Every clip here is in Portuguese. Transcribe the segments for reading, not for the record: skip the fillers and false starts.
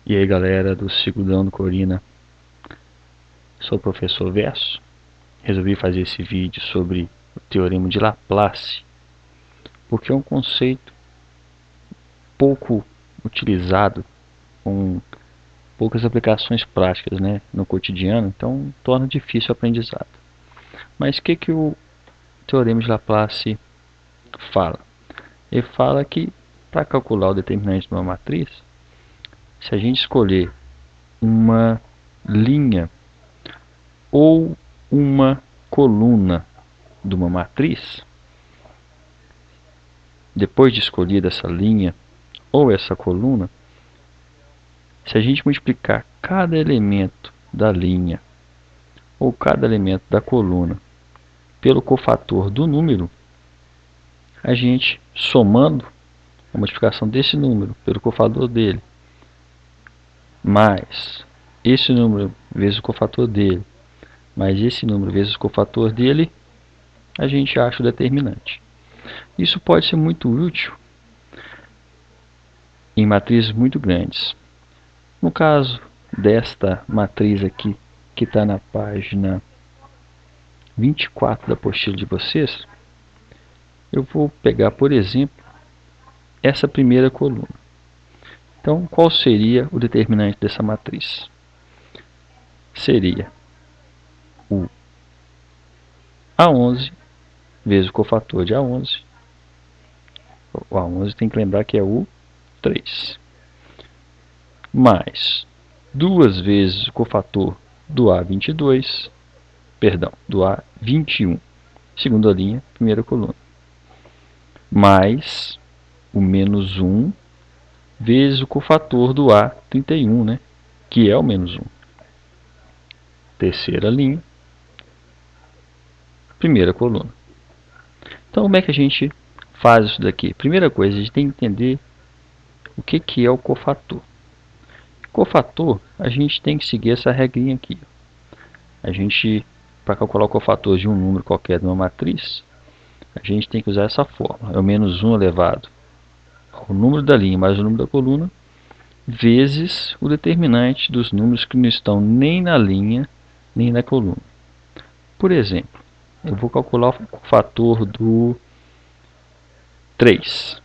E aí galera do Segundão do Corina, sou o professor Verso. Resolvi fazer esse vídeo sobre o Teorema de Laplace, porque é um conceito pouco utilizado, com poucas aplicações práticas, no cotidiano, então torna difícil o aprendizado. Mas o que o Teorema de Laplace fala? Ele fala que para calcular o determinante de uma matriz, se a gente escolher uma linha ou uma coluna de uma matriz, depois de escolhida essa linha ou essa coluna, se a gente multiplicar cada elemento da linha ou cada elemento da coluna pelo cofator do número, a gente, somando a multiplicação desse número pelo cofator dele, mais esse número vezes o cofator dele, mais esse número vezes o cofator dele, a gente acha o determinante. Isso pode ser muito útil em matrizes muito grandes. No caso desta matriz aqui, que está na página 24 da apostila de vocês, eu vou pegar, por exemplo, essa primeira coluna. Então, qual seria o determinante dessa matriz? Seria o A11 vezes o cofator de A11. O A11 tem que lembrar que é o 3. Mais 2 vezes o cofator do A22, perdão, do A21, segunda linha, primeira coluna. Mais o menos 1 vezes o cofator do A31, que é o menos 1. Terceira linha, primeira coluna. Então, como é que a gente faz isso daqui? Primeira coisa, a gente tem que entender o que é o cofator. Cofator, a gente tem que seguir essa regrinha aqui. A gente, para calcular o cofator de um número qualquer de uma matriz, a gente tem que usar essa fórmula. É o menos 1 elevado ao número da linha mais o número da coluna, vezes o determinante dos números que não estão nem na linha, nem na coluna. Por exemplo, eu vou calcular o cofator do 3.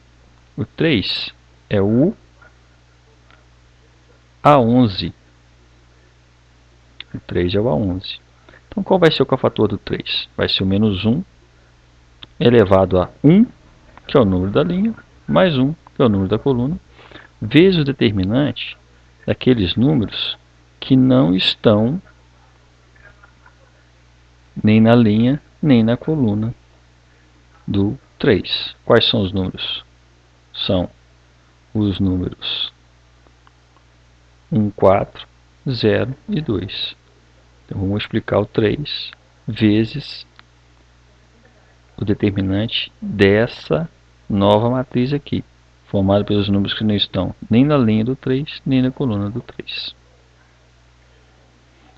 O 3 é o A11. O 3 é o A11. Então, qual vai ser o cofator do 3? Vai ser o menos 1 elevado a 1, que é o número da linha, mais 1, que é o número da coluna, vezes o determinante daqueles números que não estão nem na linha, nem na coluna do 3. Quais são os números? São os números 1, 4, 0 e 2. Então, vou multiplicar o 3 vezes o determinante dessa nova matriz aqui, formada pelos números que não estão nem na linha do 3, nem na coluna do 3.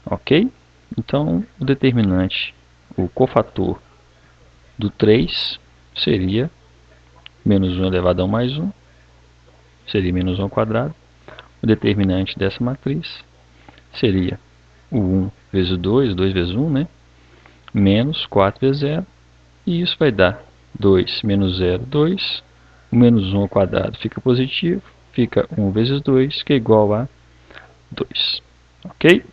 Ok? Então, o determinante, o cofator do 3 seria menos 1 elevado a 1 mais 1, seria menos 1 ao quadrado. O determinante dessa matriz seria o 1 vezes o 2, 2 vezes 1, menos 4 vezes 0, e isso vai dar 2 menos 0, 2, o menos 1 ao quadrado fica positivo, fica 1 vezes 2, que é igual a 2. Ok?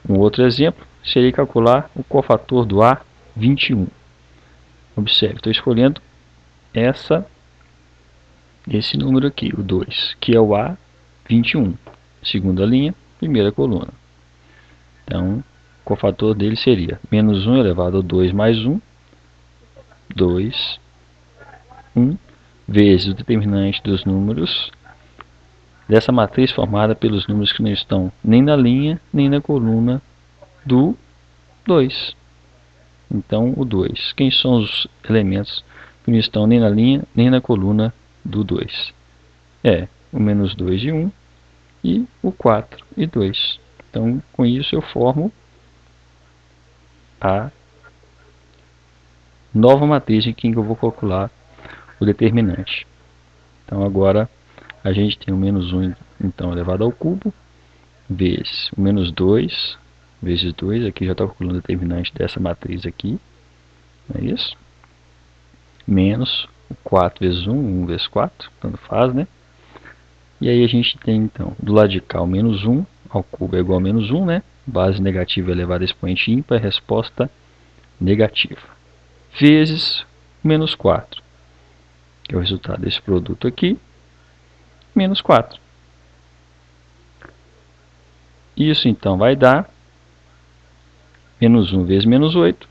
Um outro exemplo seria calcular o cofator do A21. Observe, estou escolhendo esse número aqui, o 2, que é o A21. Segunda linha, primeira coluna. Então, o cofator dele seria menos 1 elevado a 2 mais 1, 2, 1, vezes o determinante dos números dessa matriz formada pelos números que não estão nem na linha, nem na coluna do 2. Então, o 2. Quem são os elementos que não estão nem na linha, nem na coluna do 2? É o menos 2 e 1 e o 4 e 2. Então, com isso eu formo a nova matriz em que eu vou calcular o determinante. Então, agora a gente tem o menos 1 então elevado ao cubo, vezes o menos 2, vezes 2, aqui já está calculando o determinante dessa matriz aqui, não é isso? Menos o 4 vezes 1, 1 vezes 4, tanto faz, né? E aí a gente tem então, do lado de cá, o menos 1 ao cubo é igual a menos 1, né? Base negativa elevada a expoente ímpar, resposta negativa. Vezes o menos 4, que é o resultado desse produto aqui, menos 4. Isso então vai dar menos 1 vezes menos 8,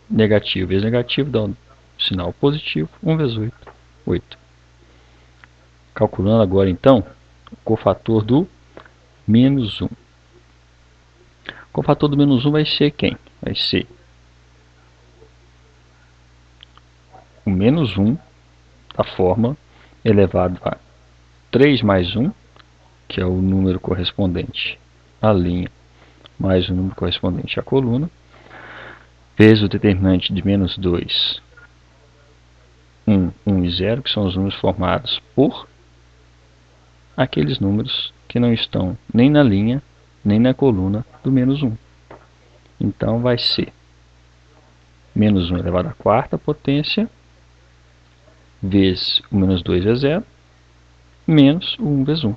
negativo vezes negativo, dá um sinal positivo, 1 vezes 8, 8. Calculando agora então o cofator do menos 1. O cofator do menos 1 vai ser quem? Vai ser o menos 1 da forma elevado a 3 mais 1, que é o número correspondente à linha, mais o número correspondente à coluna, vezes o determinante de menos 2, 1, 1 e 0, que são os números formados por aqueles números que não estão nem na linha, nem na coluna do menos 1. Então vai ser menos 1 elevado à quarta potência, vezes o menos 2 vezes 0, menos o 1 vezes 1.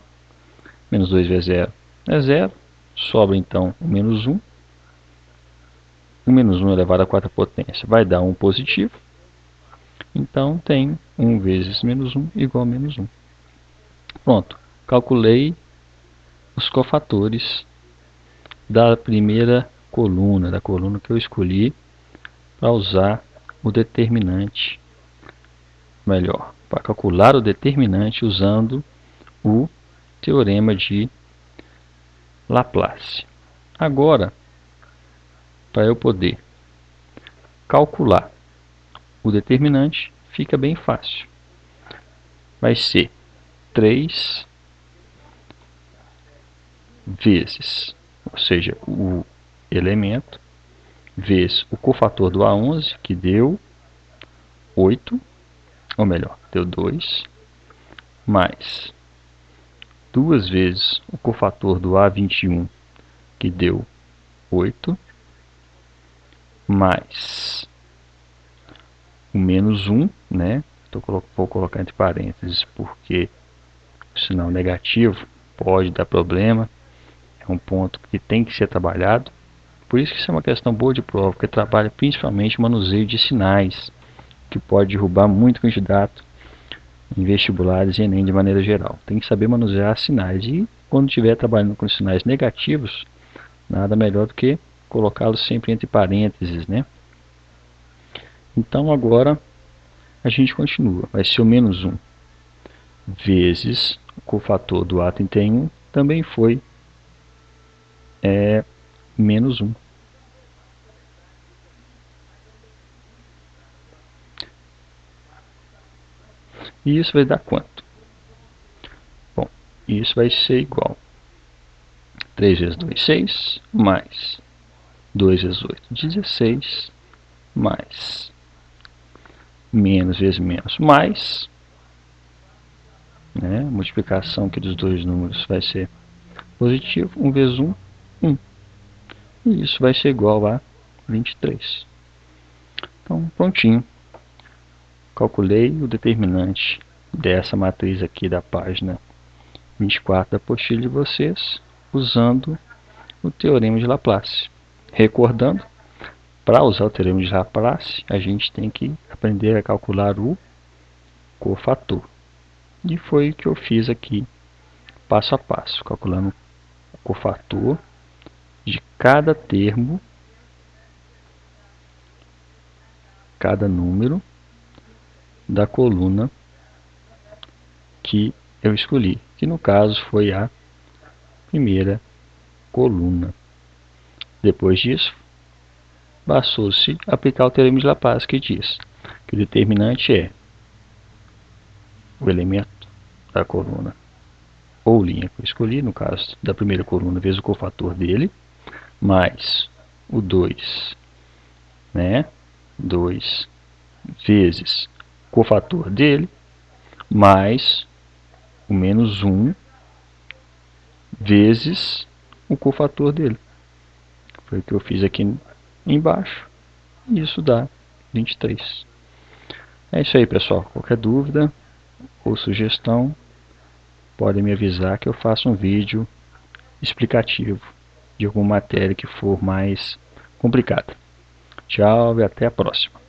Menos 2 vezes 0 é 0, sobra então o menos 1. O menos 1 elevado à quarta potência vai dar 1 positivo. Então tem 1 vezes menos 1 igual a menos 1. Pronto, calculei os cofatores da primeira coluna, da coluna que eu escolhi para usar o determinante, melhor, para calcular o determinante usando o teorema de Laplace. Agora, para eu poder calcular o determinante, fica bem fácil. Vai ser 3 vezes, ou seja, o elemento, vezes o cofator do A11, que deu 8, ou melhor, deu 2, mais 2 vezes o cofator do A21, que deu 8, mais o menos 1, né? Vou colocar entre parênteses porque o sinal negativo pode dar problema, é um ponto que tem que ser trabalhado. Por isso que isso é uma questão boa de prova, porque trabalha principalmente o manuseio de sinais, que pode derrubar muito candidato em vestibulares e Enem de maneira geral. Tem que saber manusear sinais e quando estiver trabalhando com sinais negativos, nada melhor do que colocá-los sempre entre parênteses, né? Então agora a gente continua. Vai ser o menos 1 vezes o cofator do A31, também foi menos 1. E isso vai dar quanto? Bom, isso vai ser igual 3 vezes 2, 6, mais 2 vezes 8, 16, mais menos vezes menos, mais, né, a multiplicação aqui dos dois números vai ser positivo, 1 vezes 1, 1. E isso vai ser igual a 23. Então, prontinho. Calculei o determinante dessa matriz aqui da página 24 da apostila de vocês, usando o teorema de Laplace. Recordando, para usar o teorema de Laplace, a gente tem que aprender a calcular o cofator. E foi o que eu fiz aqui, passo a passo, calculando o cofator de cada termo, cada número da coluna que eu escolhi, que no caso foi a primeira coluna. Depois disso, bastou-se aplicar o teorema de Laplace, que diz que o determinante é o elemento da coluna ou linha que eu escolhi, no caso da primeira coluna, vezes o cofator dele, mais o 2, né? 2 vezes o cofator dele, mais o menos 1 vezes o cofator dele. Foi o que eu fiz aqui embaixo. E isso dá 23. É isso aí, pessoal. Qualquer dúvida ou sugestão, podem me avisar que eu faço um vídeo explicativo de alguma matéria que for mais complicada. Tchau e até a próxima.